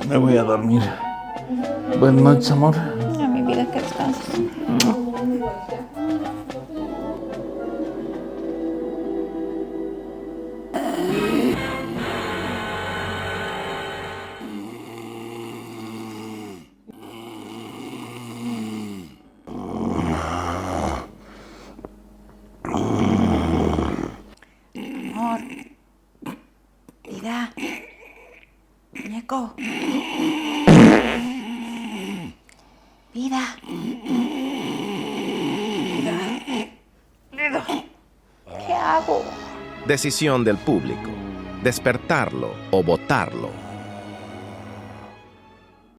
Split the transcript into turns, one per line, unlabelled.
Me voy a dormir. Buenas noches, amor.
A mi vida, que descanses. Amor. Vida. Muñeco. Vida. Vida. ¿Qué hago?
Decisión del público: despertarlo o botarlo.